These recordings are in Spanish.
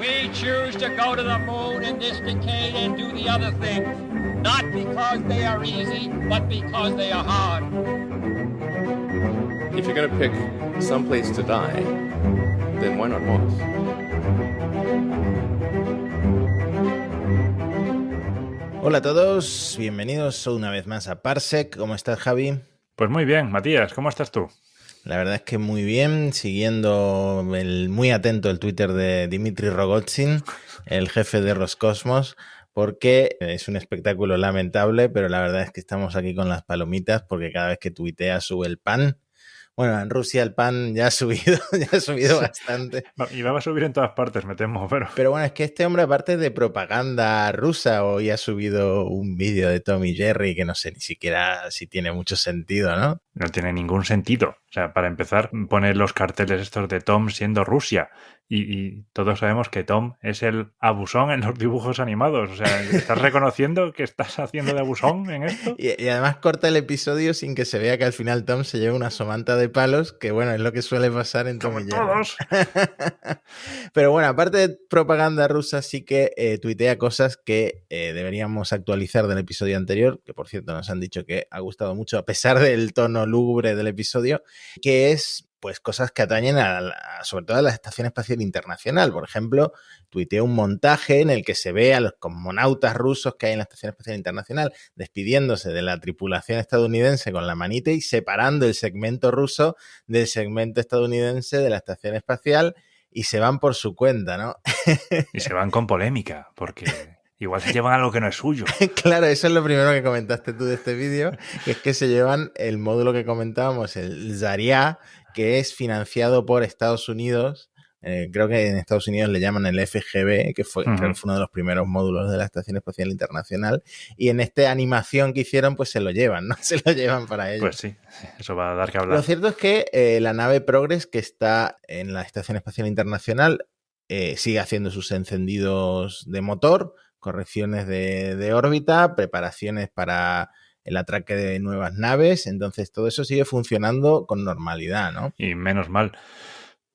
We choose to go to the moon in this decade and do the other things, not because they are easy, but because they are hard. If you're going to pick some place to die, then why not Mars? Hola a todos, bienvenidos una vez más a Parsec. ¿Cómo estás, Javi? Pues muy bien, Matías, ¿cómo estás tú? La verdad es que muy bien, siguiendo muy atento el Twitter de Dmitry Rogozin, el jefe de Roscosmos, porque es un espectáculo lamentable, pero la verdad es que estamos aquí con las palomitas porque cada vez que tuitea sube el pan. Bueno, en Rusia el pan ya ha subido bastante. Y va a subir en todas partes, me temo, pero... Pero bueno, es que este hombre, aparte de propaganda rusa, hoy ha subido un vídeo de Tom y Jerry que no sé ni siquiera si tiene mucho sentido, ¿no? No tiene ningún sentido. O sea, para empezar, pone los carteles estos de Tom siendo Rusia. Y todos sabemos que Tom es el abusón en los dibujos animados. O sea, ¿estás reconociendo que estás haciendo de abusón en esto? Y además corta el episodio sin que se vea que al final Tom se lleva una somanta de palos, que bueno, es lo que suele pasar en Tom y Jerry. Todos. Pero bueno, aparte de propaganda rusa, sí que tuitea cosas que deberíamos actualizar del episodio anterior, que por cierto nos han dicho que ha gustado mucho a pesar del tono lúgubre del episodio, que es pues cosas que atañen sobre todo a la Estación Espacial Internacional. Por ejemplo, tuiteó un montaje en el que se ve a los cosmonautas rusos que hay en la Estación Espacial Internacional despidiéndose de la tripulación estadounidense con la manita y separando el segmento ruso del segmento estadounidense de la Estación Espacial y se van por su cuenta, ¿no? Y se van con polémica, porque... igual se llevan algo que no es suyo. Claro, eso es lo primero que comentaste tú de este vídeo, que es que se llevan el módulo que comentábamos, el Zarya, que es financiado por Estados Unidos. Creo que en Estados Unidos le llaman el FGB, que creo que fue uno de los primeros módulos de la Estación Espacial Internacional. Y en esta animación que hicieron, pues se lo llevan, ¿no? Se lo llevan para ellos. Pues sí, eso va a dar que hablar. Lo cierto es que la nave Progress, que está en la Estación Espacial Internacional, sigue haciendo sus encendidos de motor, correcciones de órbita, preparaciones para el atraque de nuevas naves, entonces todo eso sigue funcionando con normalidad, ¿no? Y menos mal.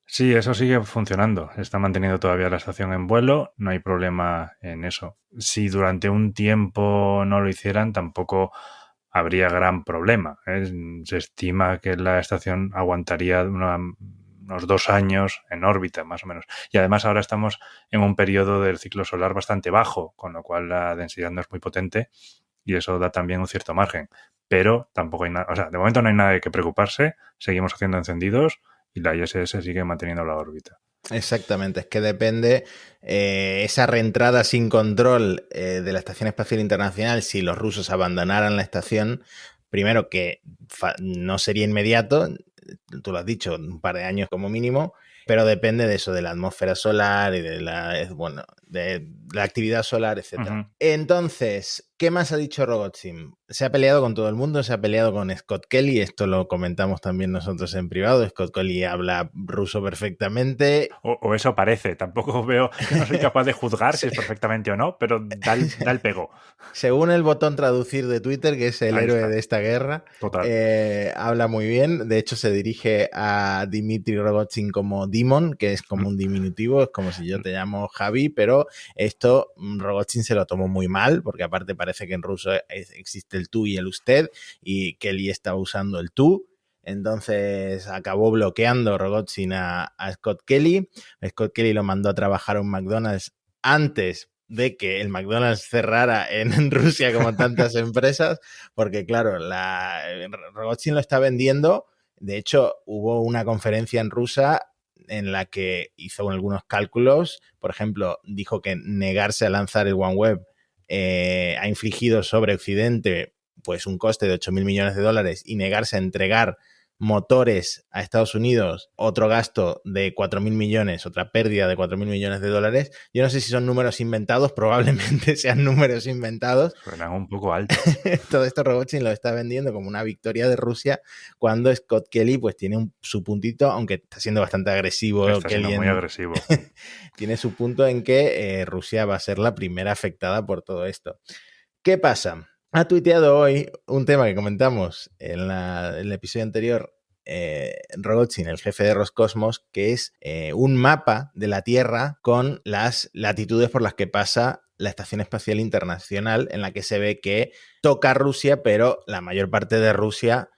Sí, eso sigue funcionando. Está manteniendo todavía la estación en vuelo, no hay problema en eso. Si durante un tiempo no lo hicieran, tampoco habría gran problema. Se estima que la estación aguantaría unos 2 años en órbita, más o menos. Y además ahora estamos en un periodo del ciclo solar bastante bajo, con lo cual la densidad no es muy potente y eso da también un cierto margen. Pero tampoco hay nada, o sea, de momento no hay nada de que preocuparse, seguimos haciendo encendidos y la ISS sigue manteniendo la órbita. Exactamente, es que depende esa reentrada sin control de la Estación Espacial Internacional, si los rusos abandonaran la estación, primero que no sería inmediato, tú lo has dicho, un par de años como mínimo, pero depende de eso, de la atmósfera solar y de la actividad solar, etc. Entonces, ¿qué más ha dicho Rogozin? Se ha peleado con todo el mundo, se ha peleado con Scott Kelly, esto lo comentamos también nosotros en privado, Scott Kelly habla ruso perfectamente. O eso parece, tampoco veo que no soy capaz de juzgar si es perfectamente o no, pero da el pego. Según el botón traducir de Twitter, que es el héroe de esta guerra, habla muy bien, de hecho se dirige a Dmitry Rogozin como Dimon, que es como un diminutivo, es como si yo te llamo Javi, pero esto Rogozin se lo tomó muy mal, porque aparte parece que en ruso existe el tú y el usted, y Kelly estaba usando el tú. Entonces acabó bloqueando Rogozin a Scott Kelly. Scott Kelly lo mandó a trabajar a un McDonald's antes de que el McDonald's cerrara en Rusia como tantas empresas, porque claro, Rogozin lo está vendiendo. De hecho, hubo una conferencia en Rusia en la que hizo algunos cálculos. Por ejemplo, dijo que negarse a lanzar el OneWeb ha infligido sobre Occidente pues un coste de 8.000 millones de dólares y negarse a entregar motores a Estados Unidos, otro gasto de 4.000 millones, otra pérdida de 4.000 millones de dólares. Yo no sé si son números inventados, probablemente sean números inventados. Suenan un poco altos. Todo esto Rogozin lo está vendiendo como una victoria de Rusia, cuando Scott Kelly pues tiene su puntito, aunque está siendo bastante agresivo. Está siendo muy agresivo. Tiene su punto en que Rusia va a ser la primera afectada por todo esto. ¿Qué pasa? Ha tuiteado hoy un tema que comentamos en el episodio anterior, Rogozin, el jefe de Roscosmos, que es un mapa de la Tierra con las latitudes por las que pasa la Estación Espacial Internacional, en la que se ve que toca Rusia, pero la mayor parte de Rusia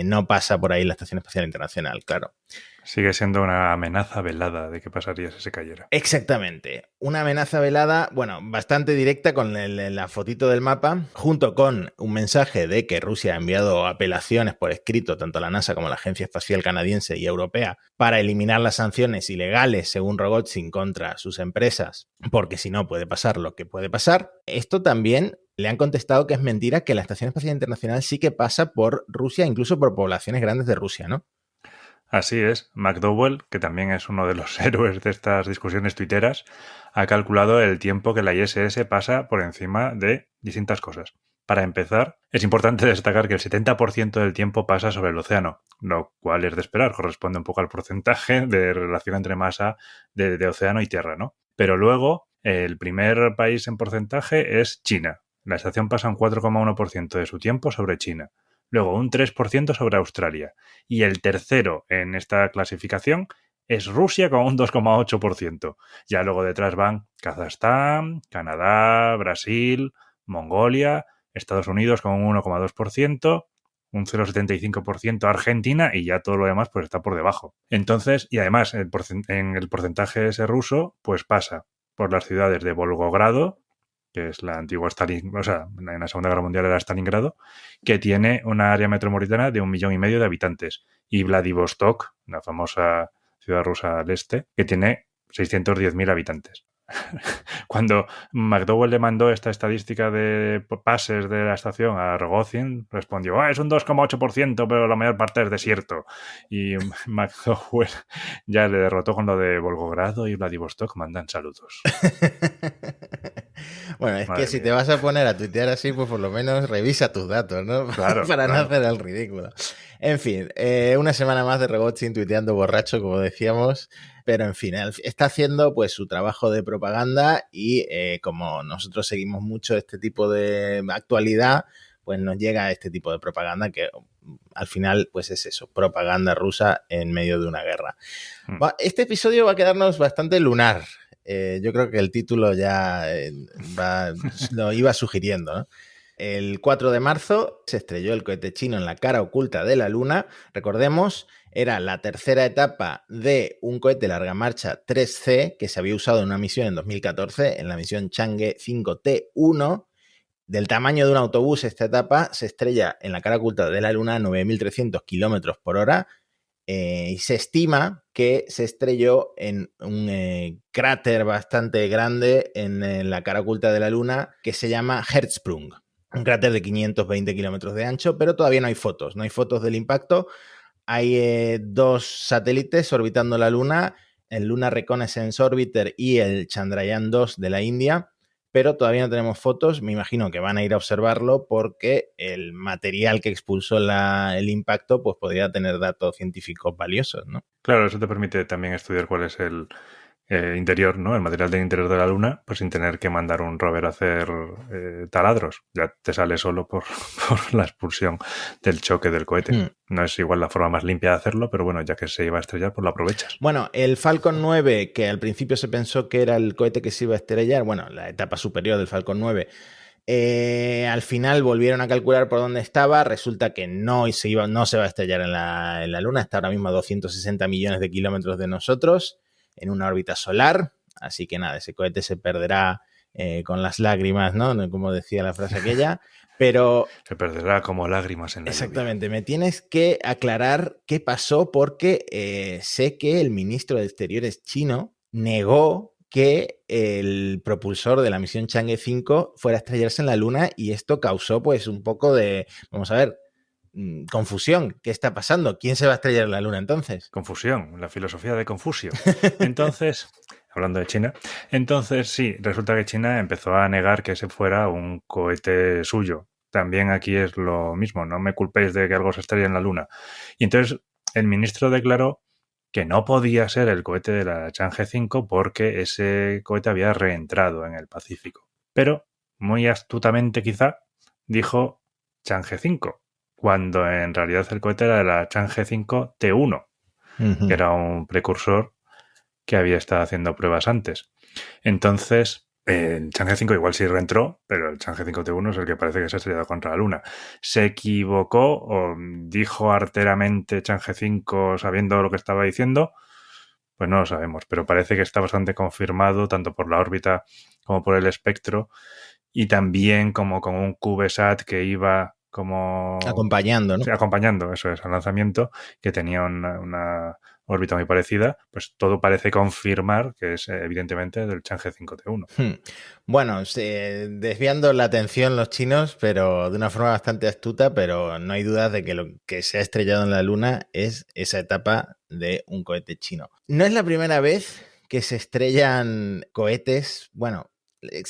no pasa por ahí la Estación Espacial Internacional, claro. Sigue siendo una amenaza velada de qué pasaría si se cayera. Exactamente. Una amenaza velada, bueno, bastante directa con la fotito del mapa, junto con un mensaje de que Rusia ha enviado apelaciones por escrito tanto a la NASA como a la Agencia Espacial Canadiense y Europea para eliminar las sanciones ilegales, según Rogozin, contra sus empresas, porque si no puede pasar lo que puede pasar. Esto también le han contestado que es mentira, que la Estación Espacial Internacional sí que pasa por Rusia, incluso por poblaciones grandes de Rusia, ¿no? Así es, McDowell, que también es uno de los héroes de estas discusiones tuiteras, ha calculado el tiempo que la ISS pasa por encima de distintas cosas. Para empezar, es importante destacar que el 70% del tiempo pasa sobre el océano, lo cual es de esperar, corresponde un poco al porcentaje de relación entre masa de océano y tierra, ¿no? Pero luego, el primer país en porcentaje es China. La estación pasa un 4,1% de su tiempo sobre China. Luego un 3% sobre Australia. Y el tercero en esta clasificación es Rusia con un 2,8%. Ya luego detrás van Kazajstán, Canadá, Brasil, Mongolia, Estados Unidos con un 1,2%, un 0,75% Argentina y ya todo lo demás pues está por debajo. Entonces, y además en el porcentaje ese ruso pues pasa por las ciudades de Volgogrado, que es la antigua Stalingrado, o sea, en la Segunda Guerra Mundial era Stalingrado, que tiene una área metropolitana de 1,5 millones de habitantes. Y Vladivostok, la famosa ciudad rusa al este, que tiene 610.000 habitantes. Cuando McDowell le mandó esta estadística de pases de la estación a Rogozin, respondió, es un 2,8%, pero la mayor parte es desierto. Y McDowell ya le derrotó con lo de Volgogrado y Vladivostok mandan saludos. Bueno, es que si te vas a poner a tuitear así, pues por lo menos revisa tus datos, ¿no? Claro, Para no hacer el ridículo. En fin, una semana más de Rogozin tuiteando borracho, como decíamos, pero en fin, está haciendo pues su trabajo de propaganda y como nosotros seguimos mucho este tipo de actualidad, pues nos llega este tipo de propaganda que al final pues es eso, propaganda rusa en medio de una guerra. Este episodio va a quedarnos bastante lunar. Yo creo que el título ya lo iba sugiriendo, ¿no? El 4 de marzo se estrelló el cohete chino en la cara oculta de la Luna. Recordemos, era la tercera etapa de un cohete larga marcha 3C que se había usado en una misión en 2014, en la misión Chang'e 5T1. Del tamaño de un autobús, esta etapa se estrella en la cara oculta de la Luna a 9.300 kilómetros por hora. Y se estima que se estrelló en un cráter bastante grande en la cara oculta de la Luna que se llama Hertzsprung, un cráter de 520 kilómetros de ancho, pero todavía no hay fotos del impacto. Hay 2 satélites orbitando la Luna, el Lunar Reconnaissance Orbiter y el Chandrayaan-2 de la India, pero todavía no tenemos fotos. Me imagino que van a ir a observarlo porque el material que expulsó el impacto pues podría tener datos científicos valiosos, ¿no? Claro, eso te permite también estudiar cuál es el interior, ¿no? El material del interior de la Luna, pues sin tener que mandar un rover a hacer taladros. Ya te sale solo por la expulsión del choque del cohete. No es igual la forma más limpia de hacerlo, pero bueno, ya que se iba a estrellar, pues lo aprovechas. Bueno, el Falcon 9, que al principio se pensó que era el cohete que se iba a estrellar, bueno, la etapa superior del Falcon 9, al final volvieron a calcular por dónde estaba. Resulta que no se va a estrellar en la Luna. Está ahora mismo a 260 millones de kilómetros de nosotros, en una órbita solar. Así que nada, ese cohete se perderá con las lágrimas, ¿no? Como decía la frase aquella. Pero se perderá como lágrimas en la exactamente, lluvia. Me tienes que aclarar qué pasó porque sé que el ministro de Exteriores chino negó que el propulsor de la misión Chang'e 5 fuera a estrellarse en la Luna y esto causó pues un poco de, vamos a ver, confusión. ¿Qué está pasando? ¿Quién se va a estrellar en la Luna entonces? Confusión, la filosofía de Confucio. Entonces, hablando de China, entonces sí, resulta que China empezó a negar que ese fuera un cohete suyo. También aquí es lo mismo, no me culpéis de que algo se estrelle en la Luna. Y entonces el ministro declaró que no podía ser el cohete de la Chang'e 5 porque ese cohete había reentrado en el Pacífico. Pero, muy astutamente quizá, dijo Chang'e 5. cuando en realidad el cohete era de la Chang'e 5 T1, que era un precursor que había estado haciendo pruebas antes. Entonces, el Chang'e 5 igual sí reentró, pero el Chang'e 5 T1 es el que parece que se ha estrellado contra la Luna. ¿Se equivocó o dijo arteramente Chang'e 5 sabiendo lo que estaba diciendo? Pues no lo sabemos, pero parece que está bastante confirmado tanto por la órbita como por el espectro y también como con un CubeSat que iba como... acompañando, ¿no? Sí, acompañando, eso es, al lanzamiento, que tenía una órbita muy parecida, pues todo parece confirmar que es evidentemente del Chang'e 5T1. Bueno, desviando la atención los chinos, pero de una forma bastante astuta, pero no hay dudas de que lo que se ha estrellado en la Luna es esa etapa de un cohete chino. No es la primera vez que se estrellan cohetes, bueno,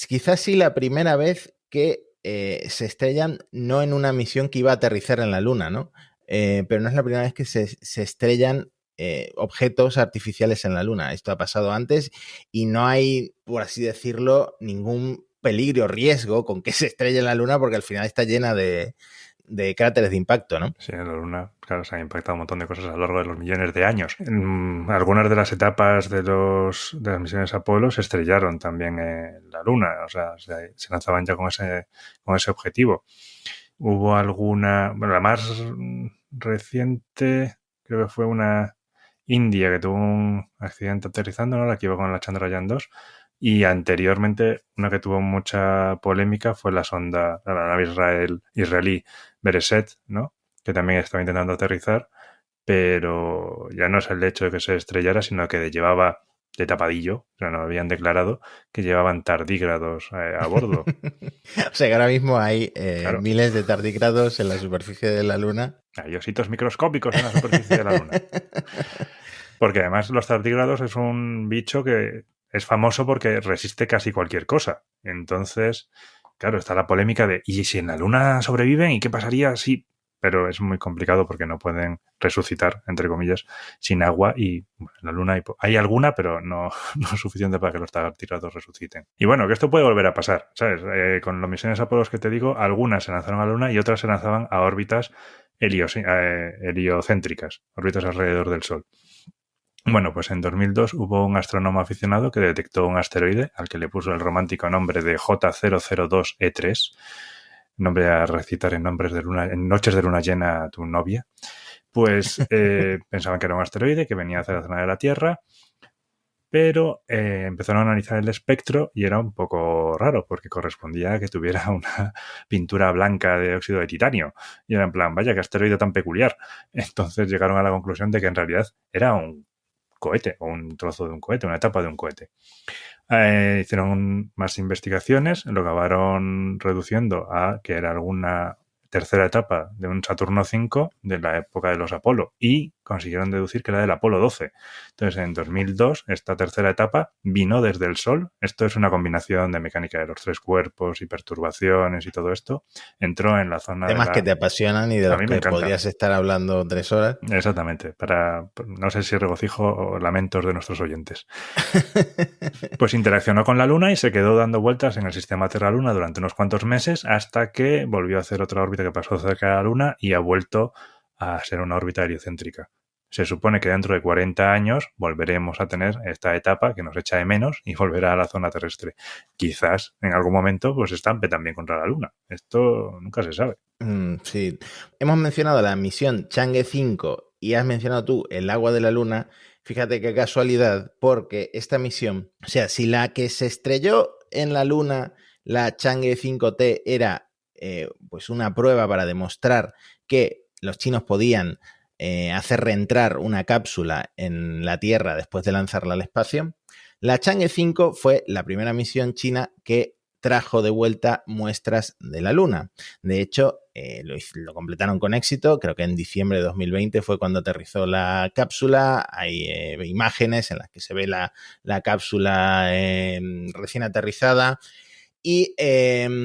quizás sí la primera vez que se estrellan no en una misión que iba a aterrizar en la Luna, ¿no? Pero no es la primera vez que se estrellan objetos artificiales en la Luna. Esto ha pasado antes y no hay, por así decirlo, ningún peligro o riesgo con que se estrelle en la Luna porque al final está llena de cráteres de impacto, ¿no? Sí, en la Luna, claro, se han impactado un montón de cosas a lo largo de los millones de años. Algunas de las etapas de las misiones Apolo se estrellaron también en la Luna, o sea, se lanzaban ya con ese objetivo. Hubo alguna, bueno, la más reciente creo que fue una India que tuvo un accidente aterrizando, ¿no? La que iba con la Chandrayaan 2. Y anteriormente, una que tuvo mucha polémica fue la sonda, la nave israelí Bereset, ¿no? Que también estaba intentando aterrizar, pero ya no es el hecho de que se estrellara, sino que llevaba de tapadillo, o sea, no habían declarado que llevaban tardígrados a bordo. O sea, que ahora mismo hay claro, miles de tardígrados en la superficie de la Luna. Hay ositos microscópicos en la superficie de la Luna. Porque además los tardígrados es un bicho que es famoso porque resiste casi cualquier cosa. Entonces, claro, está la polémica de ¿y si en la Luna sobreviven? ¿Y qué pasaría si...? Pero es muy complicado porque no pueden resucitar, entre comillas, sin agua y bueno, en la Luna hay alguna, pero no es suficiente para que los tardígrados resuciten. Y bueno, que esto puede volver a pasar, ¿sabes? Con las misiones Apolo que te digo, algunas se lanzaron a la Luna y otras se lanzaban a órbitas heliocéntricas, órbitas alrededor del Sol. Bueno, pues en 2002 hubo un astrónomo aficionado que detectó un asteroide al que le puso el romántico nombre de J002E3, nombre a recitar en noches de luna llena a tu novia. Pues pensaban que era un asteroide que venía hacia la zona de la Tierra, pero empezaron a analizar el espectro y era un poco raro porque correspondía a que tuviera una pintura blanca de óxido de titanio. Y era en plan, vaya, qué asteroide tan peculiar. Entonces llegaron a la conclusión de que en realidad era un cohete o un trozo de un cohete, una etapa de un cohete. Hicieron más investigaciones, lo acabaron reduciendo a que era alguna tercera etapa de un Saturno V de la época de los Apolo y consiguieron deducir que era del Apolo 12. Entonces, en 2002, esta tercera etapa vino desde el Sol. Esto es una combinación de mecánica de los tres cuerpos y perturbaciones y todo esto. Entró en la zona temas que te apasionan y de los que podrías estar hablando 3 horas. Exactamente, para no sé si regocijo o lamentos de nuestros oyentes. Pues interaccionó con la Luna y se quedó dando vueltas en el sistema Tierra-Luna durante unos cuantos meses hasta que volvió a hacer otra órbita que pasó cerca de la Luna y ha vuelto a ser una órbita heliocéntrica. Se supone que dentro de 40 años volveremos a tener esta etapa que nos echa de menos y volverá a la zona terrestre. Quizás en algún momento pues estampe también contra la Luna. Esto nunca se sabe. Sí. Hemos mencionado la misión Chang'e 5 y has mencionado tú el agua de la Luna. Fíjate qué casualidad, porque esta misión, o sea, si la que se estrelló en la Luna, la Chang'e 5T, era pues una prueba para demostrar que los chinos podían hacer reentrar una cápsula en la Tierra después de lanzarla al espacio, la Chang'e 5 fue la primera misión china que trajo de vuelta muestras de la Luna. De hecho, lo completaron con éxito. Creo que en diciembre de 2020 fue cuando aterrizó la cápsula. Hay imágenes en las que se ve la cápsula recién aterrizada. Y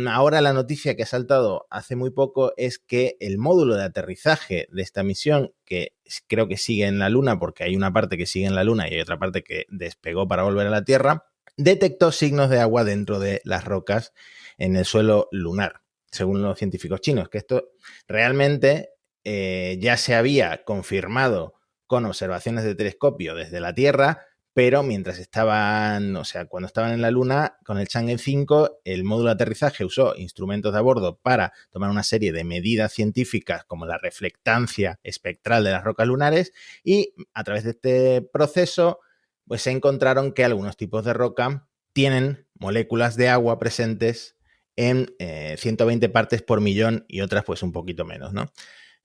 ahora la noticia que ha saltado hace muy poco es que el módulo de aterrizaje de esta misión, que creo que sigue en la Luna, porque hay una parte que sigue en la Luna y hay otra parte que despegó para volver a la Tierra, detectó signos de agua dentro de las rocas en el suelo lunar. según los científicos chinos, que esto realmente ya se había confirmado con observaciones de telescopio desde la Tierra, pero mientras estaban, o sea, cuando estaban en la Luna, con el Chang'e 5, el módulo de aterrizaje usó instrumentos de a bordo para tomar una serie de medidas científicas como la reflectancia espectral de las rocas lunares, y a través de este proceso pues se encontraron que algunos tipos de roca tienen moléculas de agua presentes en 120 partes por millón y otras pues un poquito menos, ¿no?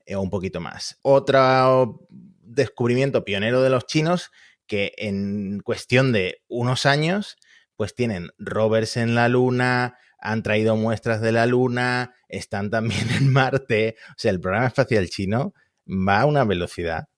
O un poquito más. Otro descubrimiento pionero de los chinos, que en cuestión de unos años pues tienen rovers en la Luna, han traído muestras de la Luna, están también en Marte. O sea, el programa espacial chino va a una velocidad.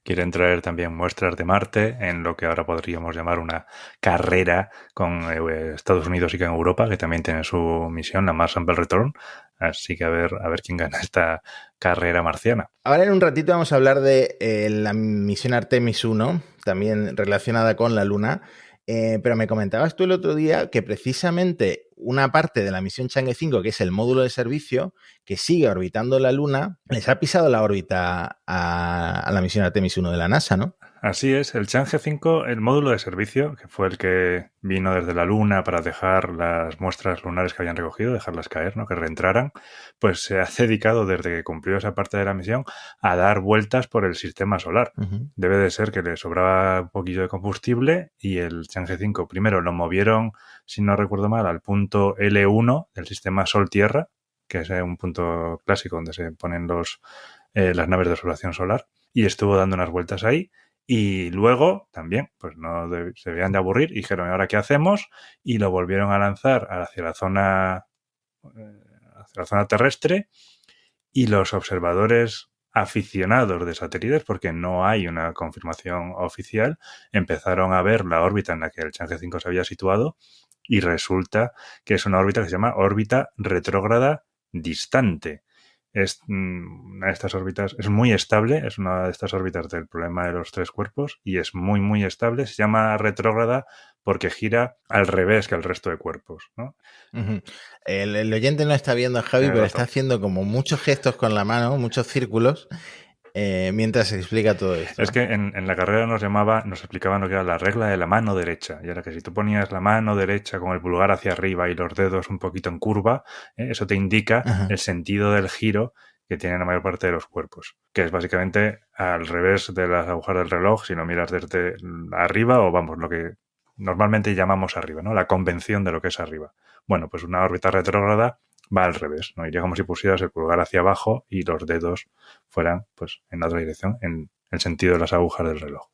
Quieren traer también muestras de Marte en lo que ahora podríamos llamar una carrera con Estados Unidos y con Europa, que también tiene su misión, la Mars Sample Return. Así que a ver quién gana esta carrera marciana. Ahora en un ratito vamos a hablar de la misión Artemis 1, también relacionada con la Luna. Pero me comentabas tú el otro día que precisamente una parte de la misión Chang'e 5, que es el módulo de servicio, que sigue orbitando la Luna, les ha pisado la órbita a la misión Artemis 1 de la NASA, ¿no? Así es, el Chang'e 5, el módulo de servicio, que fue el que vino desde la Luna para dejar las muestras lunares que habían recogido, dejarlas caer, ¿no? Que reentraran, pues se ha dedicado desde que cumplió esa parte de la misión a dar vueltas por el sistema solar. Uh-huh. Debe de ser que le sobraba un poquillo de combustible y el Chang'e 5 primero lo movieron, si no recuerdo mal, al punto L1 del sistema Sol-Tierra, que es un punto clásico donde se ponen las naves de observación solar, y estuvo dando unas vueltas ahí. Y luego también, pues no se debían de aburrir y dijeron, ¿ahora qué hacemos? Y lo volvieron a lanzar hacia la zona terrestre, y los observadores aficionados de satélites, porque no hay una confirmación oficial, empezaron a ver la órbita en la que el Chang'e 5 se había situado, y resulta que es una órbita que se llama órbita retrógrada distante. Es una de estas órbitas, es muy estable, es una de estas órbitas del problema de los tres cuerpos y es muy, muy estable. Se llama retrógrada porque gira al revés que el resto de cuerpos, ¿no? Uh-huh. El oyente no está viendo a Javi, pero está haciendo como muchos gestos con la mano, muchos círculos, mientras se explica todo esto. Es que en la carrera nos explicaban lo que era la regla de la mano derecha, y era que si tú ponías la mano derecha con el pulgar hacia arriba y los dedos un poquito en curva, eso te indica uh-huh. el sentido del giro que tiene la mayor parte de los cuerpos, que es básicamente al revés de las agujas del reloj si lo miras desde arriba, o vamos, lo que normalmente llamamos arriba, ¿no? La convención de lo que es arriba. Bueno, pues una órbita retrógrada va al revés, ¿no? Iría como si pusieras el pulgar hacia abajo y los dedos fueran, pues, en la otra dirección, en el sentido de las agujas del reloj.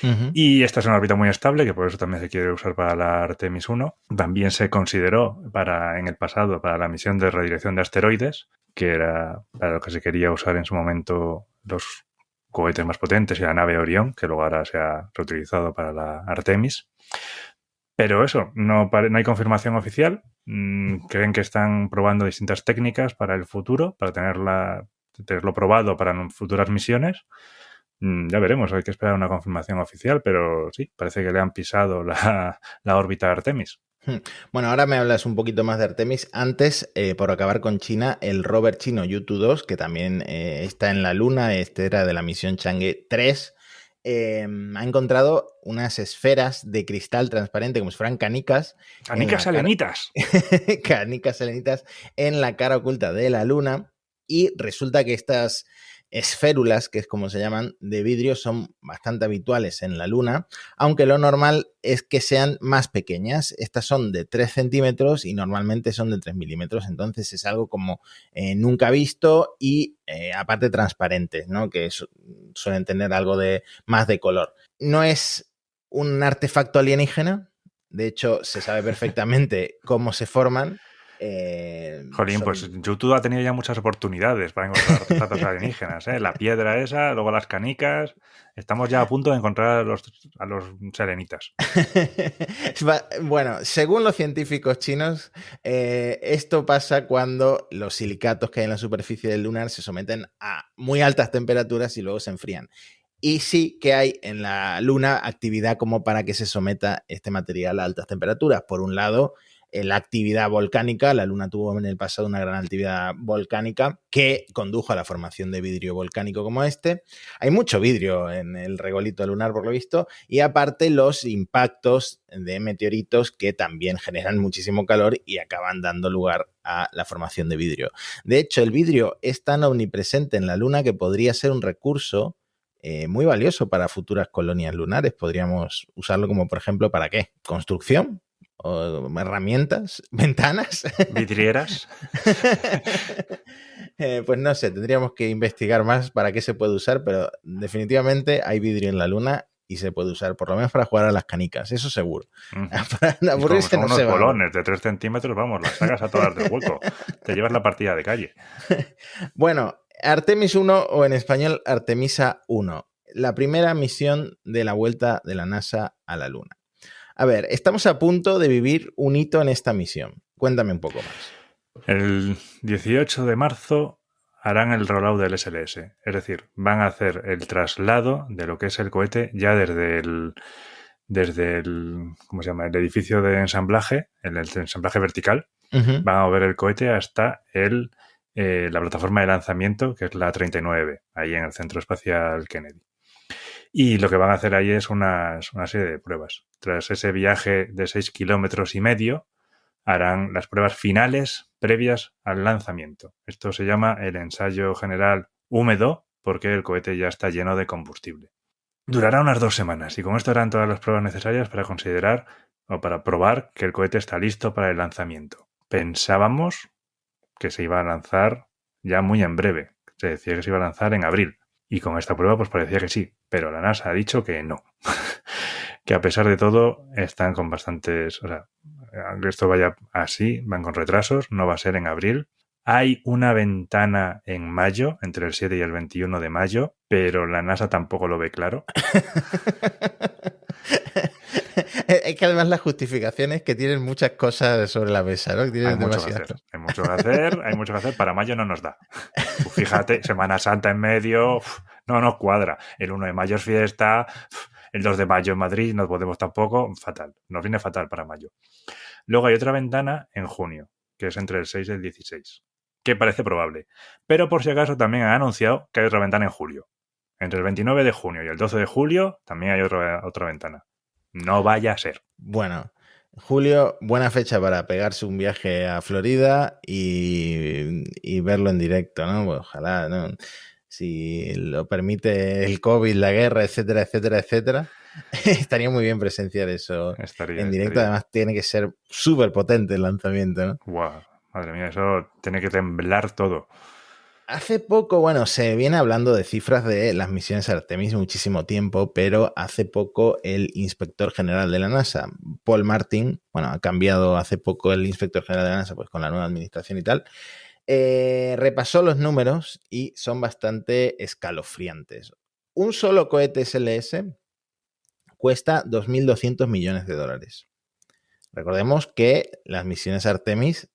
Uh-huh. Y esta es una órbita muy estable, que por eso también se quiere usar para la Artemis 1. También se consideró en el pasado para la misión de redirección de asteroides, que era para lo que se quería usar en su momento los cohetes más potentes y la nave Orión, que luego ahora se ha reutilizado para la Artemis. Pero eso, no hay confirmación oficial. Creen que están probando distintas técnicas para el futuro, para tenerlo probado para futuras misiones. Ya veremos, hay que esperar una confirmación oficial, pero sí, parece que le han pisado la órbita de Artemis. Bueno, ahora me hablas un poquito más de Artemis. Antes, por acabar con China, el rover chino Yutu 2, que también está en la Luna, este era de la misión Chang'e 3, ha encontrado unas esferas de cristal transparente, como si fueran canicas. ¡Canicas selenitas! Canicas selenitas en la cara oculta de la Luna. Y resulta que estas esférulas, que es como se llaman, de vidrio, son bastante habituales en la Luna, aunque lo normal es que sean más pequeñas. Estas son de 3 centímetros y normalmente son de 3 milímetros, entonces es algo como nunca visto y aparte transparentes, ¿no? Que suelen tener algo más de color. No es un artefacto alienígena, de hecho se sabe perfectamente cómo se forman. Jolín, pues YouTube ha tenido ya muchas oportunidades para encontrar artefactos alienígenas, ¿eh? La piedra esa, luego las canicas. Estamos ya a punto de encontrar a los selenitas. Bueno, según los científicos chinos, esto pasa cuando los silicatos que hay en la superficie del lunar se someten a muy altas temperaturas y luego se enfrían. Y sí que hay en la Luna actividad como para que se someta este material a altas temperaturas. Por un lado, la actividad volcánica. La Luna tuvo en el pasado una gran actividad volcánica que condujo a la formación de vidrio volcánico como este. Hay mucho vidrio en el regolito lunar, por lo visto, y aparte los impactos de meteoritos que también generan muchísimo calor y acaban dando lugar a la formación de vidrio. De hecho, el vidrio es tan omnipresente en la Luna que podría ser un recurso muy valioso para futuras colonias lunares. Podríamos usarlo como, por ejemplo, ¿para qué? ¿Construcción? ¿O herramientas? ¿Ventanas? ¿Vidrieras? Pues no sé, tendríamos que investigar más para qué se puede usar, pero definitivamente hay vidrio en la Luna y se puede usar, por lo menos para jugar a las canicas, eso seguro. Para aburrirse no se va. Unos bolones de 3 centímetros, vamos, las sacas a todas del hueco. Te llevas la partida de calle. Bueno, Artemis 1 o en español Artemisa 1, la primera misión de la vuelta de la NASA a la Luna. A ver, estamos a punto de vivir un hito en esta misión. Cuéntame un poco más. El 18 de marzo harán el rollout del SLS. Es decir, van a hacer el traslado de lo que es el cohete ya desde el ¿cómo se llama? El edificio de ensamblaje, el ensamblaje vertical. Van a mover el cohete hasta la plataforma de lanzamiento, que es la 39B, ahí en el Centro Espacial Kennedy. Y lo que van a hacer ahí es una serie de pruebas. Tras ese viaje de 6,5 kilómetros, harán las pruebas finales previas al lanzamiento. Esto se llama el ensayo general húmedo porque el cohete ya está lleno de combustible. Durará unas 2 semanas y con esto harán todas las pruebas necesarias para considerar o para probar que el cohete está listo para el lanzamiento. Pensábamos que se iba a lanzar ya muy en breve. Se decía que se iba a lanzar en abril. Y con esta prueba pues parecía que sí, pero la NASA ha dicho que no. Que a pesar de todo están con bastantes... O sea, aunque esto vaya así, van con retrasos, no va a ser en abril. Hay una ventana en mayo, entre el 7 y el 21 de mayo, pero la NASA tampoco lo ve claro. Es que además las justificaciones que tienen muchas cosas sobre la mesa, ¿no? Hay mucho que hacer. Para mayo no nos da. Fíjate, Semana Santa en medio, no nos cuadra. El 1 de mayo es fiesta, el 2 de mayo en Madrid no podemos tampoco, fatal. Nos viene fatal para mayo. Luego hay otra ventana en junio, que es entre el 6 y el 16, que parece probable. Pero por si acaso también han anunciado que hay otra ventana en julio. Entre el 29 de junio y el 12 de julio también hay otra ventana. No vaya a ser. Bueno, julio, buena fecha para pegarse un viaje a Florida y verlo en directo, ¿no? Pues ojalá, ¿no? Si lo permite el COVID, la guerra, etcétera, etcétera, etcétera, estaría muy bien presenciar eso en directo. Además, tiene que ser súper potente el lanzamiento, ¿no? Wow, madre mía, eso tiene que temblar todo. Hace poco, bueno, se viene hablando de cifras de las misiones Artemis muchísimo tiempo, pero hace poco el inspector general de la NASA, Paul Martin, bueno, ha cambiado hace poco el inspector general de la NASA, pues con la nueva administración y tal, repasó los números y son bastante escalofriantes. Un solo cohete SLS cuesta 2.200 millones de dólares. Recordemos que las misiones Artemis,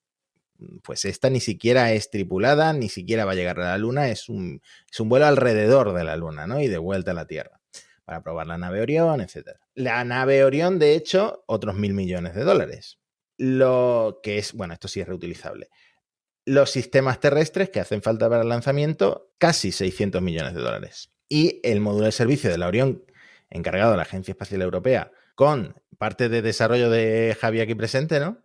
pues esta ni siquiera es tripulada, ni siquiera va a llegar a la Luna, es un vuelo alrededor de la Luna, ¿no? Y de vuelta a la Tierra, para probar la nave Orión, etc. La nave Orión, de hecho, otros 1.000 millones de dólares. Lo que es, bueno, esto sí es reutilizable. Los sistemas terrestres que hacen falta para el lanzamiento, casi 600 millones de dólares. Y el módulo de servicio de la Orión, encargado de la Agencia Espacial Europea, con parte de desarrollo de Javi aquí presente, ¿no?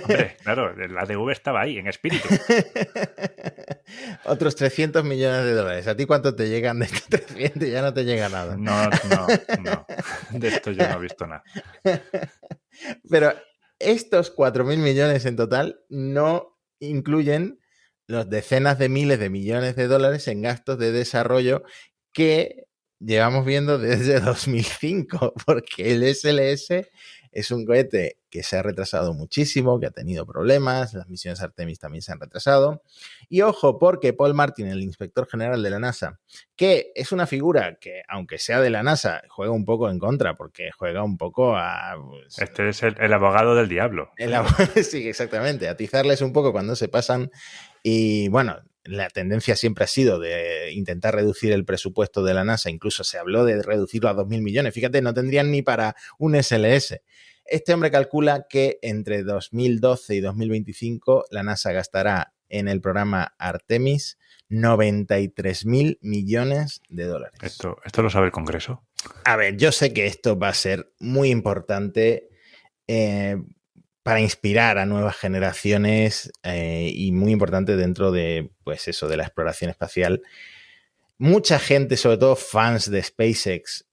Hombre, claro, la ADV estaba ahí, en espíritu. Otros 300 millones de dólares. ¿A ti cuánto te llegan de estos 300? Ya no te llega nada. No. De esto yo no he visto nada. Pero estos 4.000 millones en total no incluyen los decenas de miles de millones de dólares en gastos de desarrollo que llevamos viendo desde 2005, porque el SLS es un cohete que se ha retrasado muchísimo, que ha tenido problemas, las misiones Artemis también se han retrasado. Y ojo, porque Paul Martin, el inspector general de la NASA, que es una figura que, aunque sea de la NASA, juega un poco en contra, porque juega un poco a... Pues, este es el abogado del diablo. Sí, exactamente, atizarles un poco cuando se pasan. Y bueno, la tendencia siempre ha sido de intentar reducir el presupuesto de la NASA, incluso se habló de reducirlo a 2.000 millones. Fíjate, no tendrían ni para un SLS. Este hombre calcula que entre 2012 y 2025 la NASA gastará en el programa Artemis 93.000 millones de dólares. ¿Esto lo sabe el Congreso? A ver, yo sé que esto va a ser muy importante para inspirar a nuevas generaciones y muy importante dentro de, pues eso, de la exploración espacial. Mucha gente, sobre todo fans de SpaceX,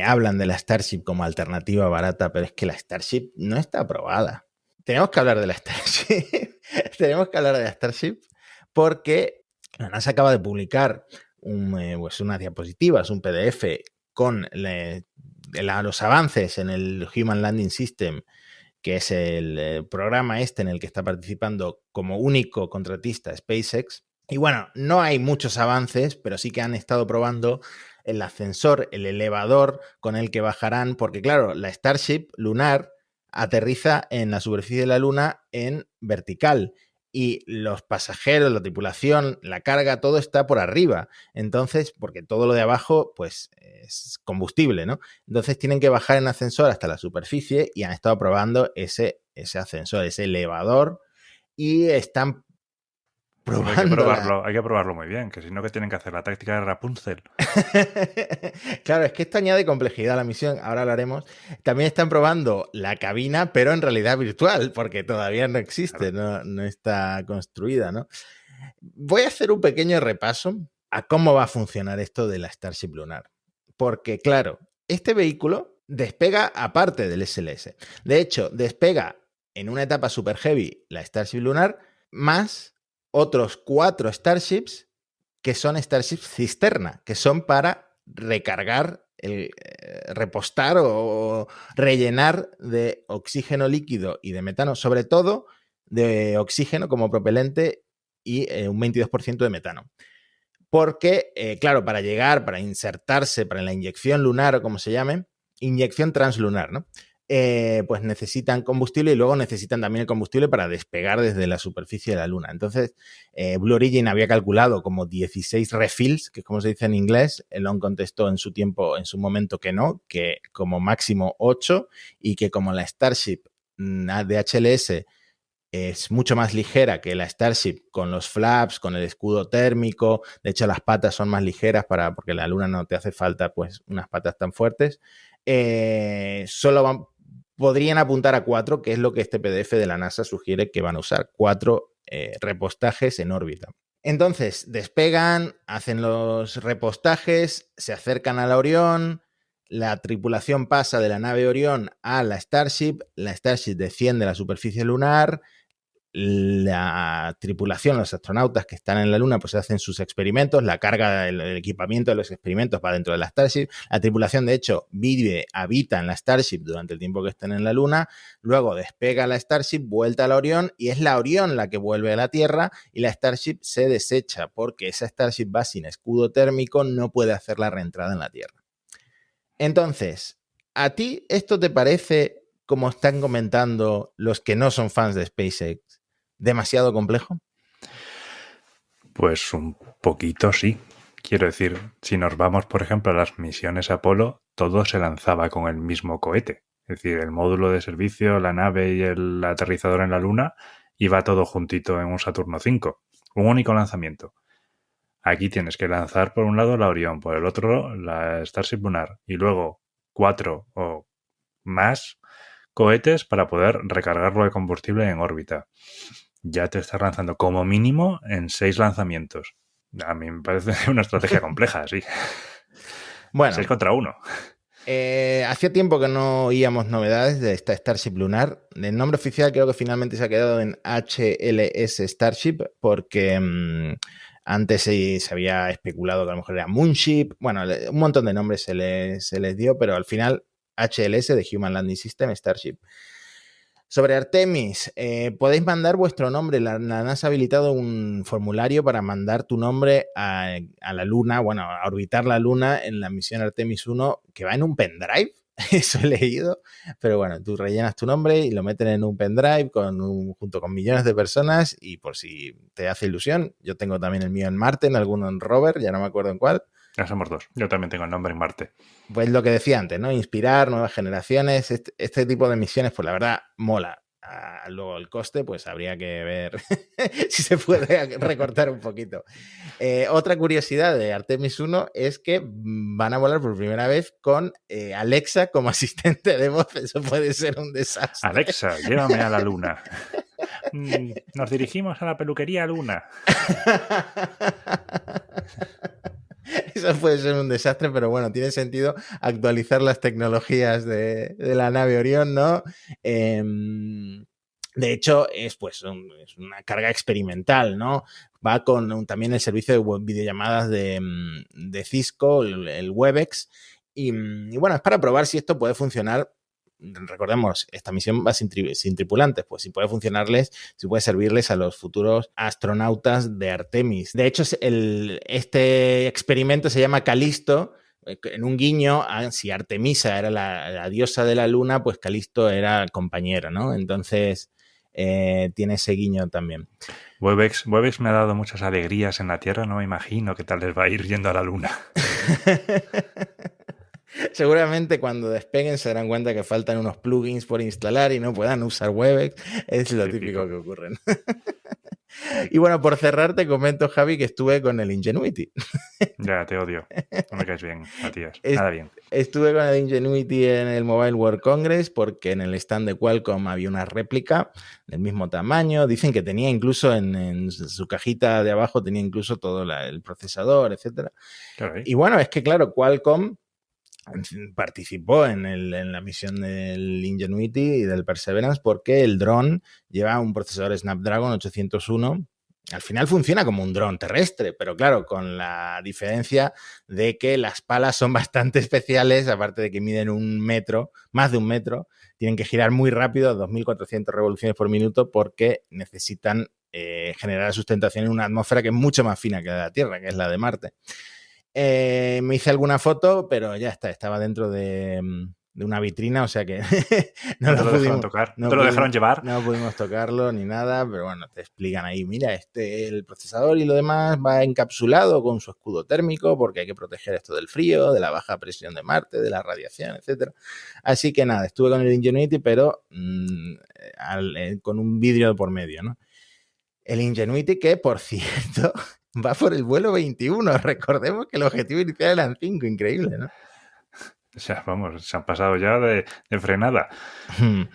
hablan de la Starship como alternativa barata, pero es que la Starship no está aprobada. Tenemos que hablar de la Starship. Tenemos que hablar de la Starship porque la NASA acaba de publicar pues unas diapositivas, un PDF con los avances en el Human Landing System, que es el programa en el que está participando como único contratista SpaceX. Y bueno, no hay muchos avances, pero sí que han estado probando el ascensor, el elevador con el que bajarán, porque claro, la Starship lunar aterriza en la superficie de la Luna en vertical y los pasajeros, la tripulación, la carga, todo está por arriba. Entonces, porque todo lo de abajo, pues, es combustible, ¿no? Entonces tienen que bajar en ascensor hasta la superficie y han estado probando ese ascensor, ese elevador, y están probando. Hay que probarlo muy bien, que si no, que tienen que hacer la táctica de Rapunzel. Claro, es que esto añade complejidad a la misión, ahora hablaremos. También están probando la cabina, pero en realidad virtual, porque todavía no existe, claro. no está construida, ¿no? Voy a hacer un pequeño repaso a cómo va a funcionar esto de la Starship lunar. Porque, claro, este vehículo despega aparte del SLS. De hecho, despega en una etapa super heavy la Starship lunar, más otros 4 Starships que son Starships cisterna, que son para recargar, repostar o rellenar de oxígeno líquido y de metano, sobre todo de oxígeno como propelente y un 22% de metano. Porque, claro, para insertarse, para la inyección lunar o como se llame, inyección translunar, ¿no? Pues necesitan combustible y luego necesitan también el combustible para despegar desde la superficie de la Luna. Entonces, Blue Origin había calculado como 16 refills, que es como se dice en inglés. Elon contestó en su momento que no, que como máximo 8, y que como la Starship de HLS es mucho más ligera que la Starship, con los flaps, con el escudo térmico, de hecho las patas son más ligeras porque la Luna no te hace falta pues unas patas tan fuertes, podrían apuntar a 4, que es lo que este PDF de la NASA sugiere que van a usar, 4 repostajes en órbita. Entonces, despegan, hacen los repostajes, se acercan a la Orión, la tripulación pasa de la nave Orión a la Starship desciende a la superficie lunar, la tripulación, los astronautas que están en la Luna, pues hacen sus experimentos, la carga, el equipamiento de los experimentos va dentro de la Starship, la tripulación de hecho habita en la Starship durante el tiempo que estén en la Luna, luego despega la Starship, vuelta a la Orión, y es la Orión la que vuelve a la Tierra y la Starship se desecha porque esa Starship va sin escudo térmico, no puede hacer la reentrada en la Tierra. Entonces, ¿a ti esto te parece, como están comentando los que no son fans de SpaceX, demasiado complejo? Pues un poquito sí. Quiero decir, si nos vamos, por ejemplo, a las misiones Apolo, todo se lanzaba con el mismo cohete. Es decir, el módulo de servicio, la nave y el aterrizador en la Luna, iba todo juntito en un Saturno V. Un único lanzamiento. Aquí tienes que lanzar por un lado la Orión, por el otro la Starship lunar y luego 4 o más cohetes para poder recargarlo de combustible en órbita. Ya te estás lanzando como mínimo en 6 lanzamientos. A mí me parece una estrategia compleja, sí. Bueno, 6 contra 1. Hacía tiempo que no oíamos novedades de esta Starship lunar. El nombre oficial creo que finalmente se ha quedado en HLS Starship porque antes se había especulado que a lo mejor era Moonship. Bueno, un montón de nombres se les dio, pero al final HLS de Human Landing System Starship. Sobre Artemis, podéis mandar vuestro nombre. La NASA ha habilitado un formulario para mandar tu nombre a la Luna, bueno, a orbitar la Luna en la misión Artemis 1, que va en un pendrive. Eso he leído, pero bueno, tú rellenas tu nombre y lo meten en un pendrive junto con millones de personas y por si te hace ilusión, yo tengo también el mío en Marte, en alguno en Rover, ya no me acuerdo en cuál. Ya somos dos. Yo también tengo el nombre en Marte. Pues lo que decía antes, ¿no? Inspirar nuevas generaciones, este tipo de misiones, pues la verdad, mola. Luego el coste, pues habría que ver si se puede recortar un poquito. Otra curiosidad de Artemis 1 es que van a volar por primera vez con Alexa como asistente de voz. Eso puede ser un desastre. Alexa, llévame a la luna. Nos dirigimos a la peluquería Luna. Eso puede ser un desastre, pero bueno, tiene sentido actualizar las tecnologías de la nave Orión, ¿no? De hecho, es una carga experimental, ¿no? Va con también el servicio de videollamadas de Cisco, el Webex, y bueno, es para probar si esto puede funcionar. Recordemos, esta misión va sin tripulantes, pues si puede funcionarles, si puede servirles a los futuros astronautas de Artemis. De hecho, este experimento se llama Calisto, en un guiño a si Artemisa era la diosa de la luna, pues Calisto era compañero, ¿no? Entonces tiene ese guiño también. Webex me ha dado muchas alegrías en la Tierra, no me imagino qué tal les va a ir yendo a la luna. Seguramente cuando despeguen se darán cuenta que faltan unos plugins por instalar y no puedan usar Webex. Es lo típico que ocurre. Y bueno, por cerrar te comento, Javi, que estuve con el Ingenuity. Ya, te odio. No me caes bien, Matías. Nada bien. Estuve con el Ingenuity en el Mobile World Congress porque en el stand de Qualcomm había una réplica del mismo tamaño. Dicen que tenía incluso en su cajita de abajo, tenía incluso todo el procesador, etcétera. Claro. Y bueno, es que claro, Qualcomm participó en la misión del Ingenuity y del Perseverance porque el dron lleva un procesador Snapdragon 801. Al final funciona como un dron terrestre, pero claro, con la diferencia de que las palas son bastante especiales, aparte de que miden 1 metro, más de 1 metro, tienen que girar muy rápido a 2.400 revoluciones por minuto porque necesitan generar sustentación en una atmósfera que es mucho más fina que la de la Tierra, que es la de Marte. Me hice alguna foto, pero ya está, estaba dentro de una vitrina, o sea que no lo dejaron tocar. ¿No te lo dejaron llevar? No pudimos tocarlo ni nada, pero bueno, te explican ahí, mira, el procesador y lo demás va encapsulado con su escudo térmico porque hay que proteger esto del frío, de la baja presión de Marte, de la radiación, etcétera. Así que nada, estuve con el Ingenuity, pero con un vidrio por medio, ¿no? El Ingenuity que, por cierto, va por el vuelo 21. Recordemos que el objetivo inicial eran 5. Increíble, ¿no? O sea, vamos, se han pasado ya de frenada.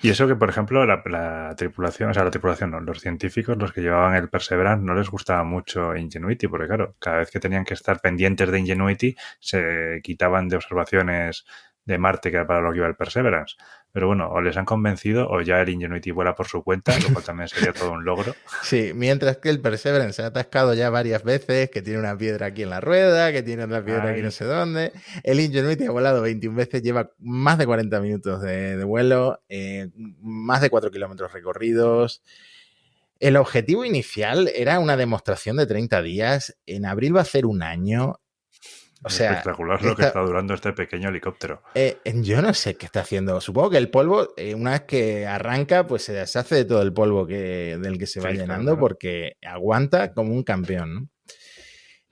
Y eso que, por ejemplo, la tripulación, o sea, la tripulación no, los científicos, los que llevaban el Perseverance, no les gustaba mucho Ingenuity, porque claro, cada vez que tenían que estar pendientes de Ingenuity, se quitaban de observaciones de Marte, que era para lo que iba el Perseverance. Pero bueno, o les han convencido o ya el Ingenuity vuela por su cuenta, lo cual también sería todo un logro. Sí, mientras que el Perseverance se ha atascado ya varias veces, que tiene una piedra aquí en la rueda, que tiene otra piedra aquí no sé dónde. El Ingenuity ha volado 21 veces, lleva más de 40 minutos de vuelo, más de 4 kilómetros recorridos. El objetivo inicial era una demostración de 30 días. En abril va a ser 1 año. O sea, espectacular lo que está durando este pequeño helicóptero. Yo no sé qué está haciendo. Supongo que el polvo, una vez que arranca, pues se deshace de todo el polvo del que se va llenando, claro. Porque aguanta como un campeón, ¿no?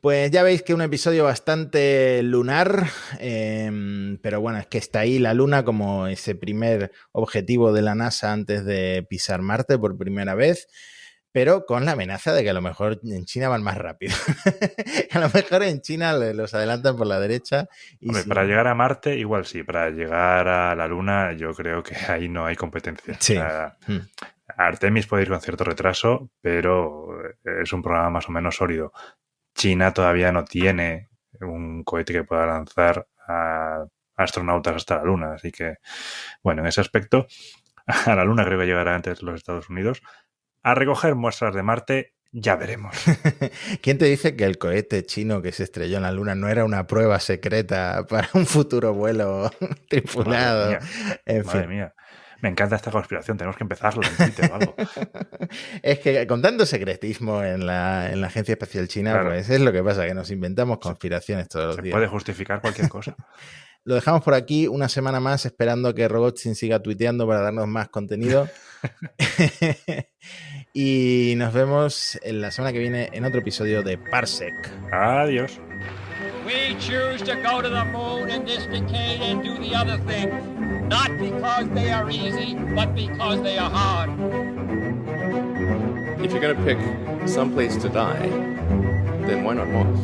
Pues ya veis que un episodio bastante lunar, pero bueno, es que está ahí la Luna como ese primer objetivo de la NASA antes de pisar Marte por primera vez. Pero con la amenaza de que a lo mejor en China van más rápido. A lo mejor en China los adelantan por la derecha. Y hombre, para llegar a Marte, igual sí. Para llegar a la Luna, yo creo que ahí no hay competencia. Sí. O sea, Artemis puede ir con cierto retraso, pero es un programa más o menos sólido. China todavía no tiene un cohete que pueda lanzar a astronautas hasta la Luna. Así que, bueno, en ese aspecto, a la Luna creo que llegará antes los Estados Unidos. A recoger muestras de Marte, ya veremos. ¿Quién te dice que el cohete chino que se estrelló en la Luna no era una prueba secreta para un futuro vuelo tripulado? Madre mía. Me encanta esta conspiración, tenemos que empezarla en Twitter o algo. Es que con tanto secretismo en la Agencia Espacial China, claro. Pues es lo que pasa, que nos inventamos conspiraciones todos los días. Se puede justificar cualquier cosa. Lo dejamos por aquí una semana más esperando que Rogozin siga tuiteando para darnos más contenido. Y nos vemos en la semana que viene en otro episodio de Parsec. Adiós. We choose to go to the moon in this decade and do the other things, not because they are easy, but because they are hard. If you're going to pick some place to die, then why not Mars?